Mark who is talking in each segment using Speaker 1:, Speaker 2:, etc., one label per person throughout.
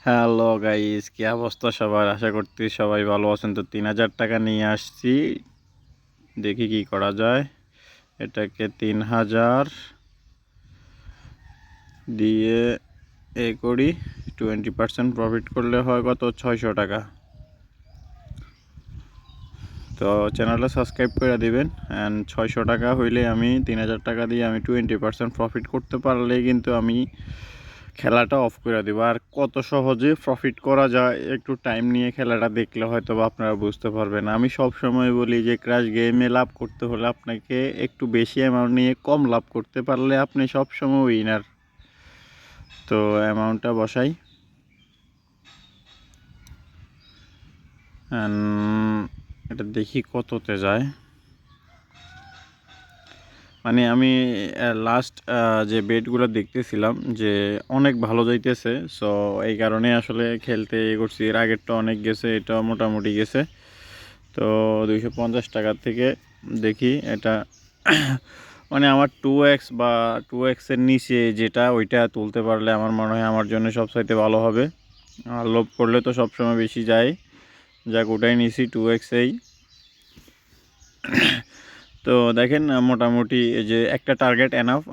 Speaker 1: Hello guys, কি অবস্থা সবার? আশা করছি সবাই ভালো আছেন। তো 3000 টাকা নিয়ে আসছি, দেখি কি করা যায়। এটাকে 3000 দিয়ে করি, 20% প্রফিট করলে হয় কত? 600 টাকা। তো চ্যানেলটা সাবস্ক্রাইব করে দিবেন। অ্যান্ড 600 টাকা হইলে আমি 3000 টাকা দিয়ে আমি 20% প্রফিট করতে পারলেই কিন্তু আমি খেলাটা অফ করে দেবো। আর কত সহজে প্রফিট করা যায় একটু টাইম নিয়ে খেলাটা দেখলে হয়তো বা আপনারা বুঝতে পারবেন। আমি সব সময় বলি যে ক্র্যাশ গেমে লাভ করতে হলে আপনাকে একটু বেশি অ্যামাউন্ট নিয়ে কম লাভ করতে পারলে আপনি সব সময় উইনার। তো অ্যামাউন্টটা বসাই, এটা দেখি কততে যায়। মানে আমি লাস্ট যে বেটগুলো দেখতেছিলাম যে অনেক ভালো যাইতেছে, সো এই কারণে আসলে খেলতে করছি। এর আগেরটা অনেক গেছে, এটা মোটামুটি গেছে। তো 250 টাকার থেকে দেখি এটা মানে আমার 2x বা 2xের নিচে যেটা ওইটা তুলতে পারলে আমার মনে হয় আমার জন্য সবচাইতে ভালো হবে। আর লোভ করলে তো সবসময় বেশি যায়, যাক ওটাই নিছি 2xেই। তো দেখেন মোটামুটি এই যে একটা টার্গেট এনাফ।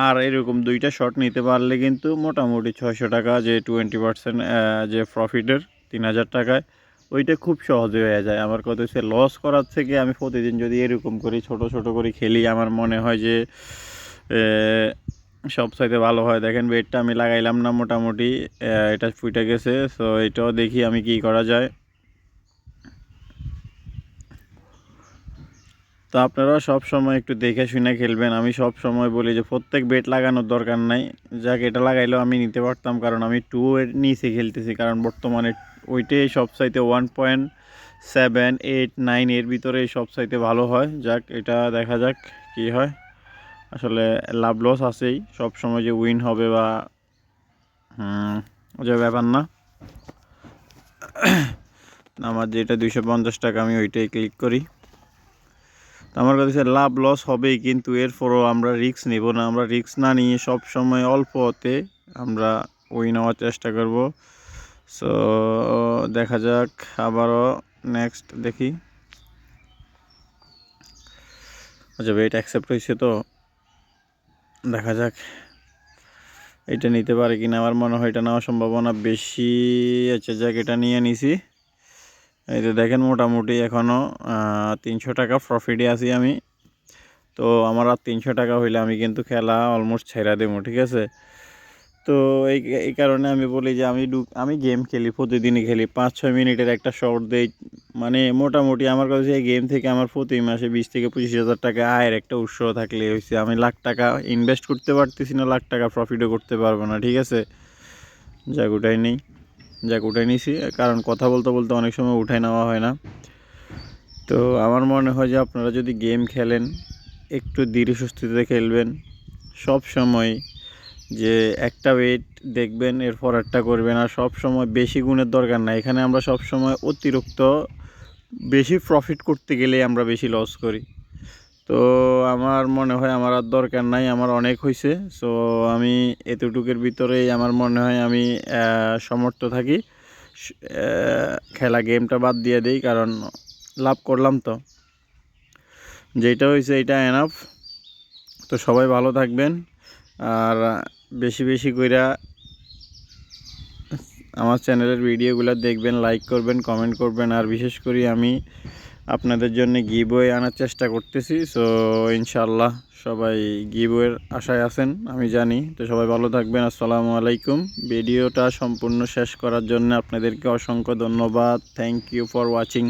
Speaker 1: আর এরকম দুইটা শট নিতে পারলে কিন্তু মোটামুটি 600 টাকা যে 20% যে প্রফিটের 3000 টাকায়, ওইটা খুব সহজে হয়ে যায়। আমার কথা হচ্ছে লস করার থেকে আমি প্রতিদিন যদি এরকম করি, ছোট ছোট করে খেলি, আমার মনে হয় যে সব চাইতে ভালো হয়। দেখেন বেটটা আমি লাগাইলাম না, মোটামুটি এটা ফুটে গেছে। সো এটাও দেখি আমি কি করা যায়। তো আপনারাও সব সময় একটু দেখে শুনে খেলবেন। আমি সব সময় বলি যে প্রত্যেক বেট লাগানোর দরকার নাই, যাক এটা লাগাইলেও আমি নিতে পারতাম, কারণ আমি 2 এর নিচে খেলতেছি। কারণ বর্তমানে ওইটাই সবচাইতে 1.7, 8, 9 এর ভিতরে সবচাইতে ভালো হয়। যাক এটা দেখা যাক কি হয়। আসলে লাভ লস আছেই, সব সময় যে উইন হবে বা যে ব্যাপার না। আমার যেটা 250 টাকা, আমি ওইটাই ক্লিক করি। আমার কাছে লাভ লস হবেই, কিন্তু এরপরও আমরা রিস্ক নেব না। আমরা রিস্ক না নিয়ে সব সময় অল্পতে আমরা উইন হওয়ার চেষ্টা করব। সো দেখা যাক, আবারও নেক্সট দেখি। আচ্ছা এটা অ্যাকসেপ্ট হয়েছে, তো দেখা যাক এটা নিতে পারে কিনা। আমার মনে হয় এটা নেওয়ার সম্ভাবনা বেশি। আচ্ছা যাক এটা নিয়ে নিছি। এই তো দেখেন মোটামুটি এখনও 300 টাকা প্রফিটে আছি আমি। তো আমার আর 300 টাকা হইলে আমি কিন্তু খেলা অলমোস্ট ছেড়ে দেবো, ঠিক আছে। তো এই কারণে আমি বলি যে আমি গেম খেলি, প্রতিদিনই খেলি, 5-6 মিনিটের একটা শর্ট দেই। মানে মোটামুটি আমার কাছে এই গেম থেকে আমার প্রতি মাসে 20 থেকে 25 হাজার টাকা আয়ের একটা উৎস থাকলে হয়েছে। আমি লাখ টাকা ইনভেস্ট করতে পারতেছি না, লাখ টাকা প্রফিটও করতে পারবো না, ঠিক আছে। যাক উঠাই নিছি, কারণ কথা বলতে বলতে অনেক সময় উঠাই নেওয়া হয় না। তো আমার মনে হয় যে আপনারা যদি গেম খেলেন একটু ধীরে সুস্থিতে খেলবেন। সব সময় যে একটা ওয়েট দেখবেন এরপর একটা করবেন। আর সব সময় বেশি গুণের দরকার নাই। এখানে আমরা সব সময় অতিরিক্ত বেশি প্রফিট করতে গেলে আমরা বেশি লস করি। তো আমার মনে হয় আমার আর দরকার নাই, আমার অনেক হয়েছে। সো আমি এতটুকুর ভিতরেই আমার মনে হয় আমি সমর্থ থাকি। খেলা গেমটা বাদ দিয়ে দিই, কারণ লাভ করলাম তো, যেটা হয়েছে এটা এনাফ। তো সবাই ভালো থাকবেন। আর বেশি বেশি কইরা আমার চ্যানেলের ভিডিওগুলো দেখবেন, লাইক করবেন, কমেন্ট করবেন। আর বিশেষ করে আমি আপনাদের জন্য গিভওয়ে আনার চেষ্টা করতেছি। সো ইনশাআল্লাহ সবাই গিভওয়ের আশায় আছেন আমি জানি। তো সবাই ভালো থাকবেন। আসসালামু আলাইকুম। ভিডিওটা সম্পূর্ণ শেষ করার জন্য আপনাদেরকে অসংখ্য ধন্যবাদ। Thank you for watching.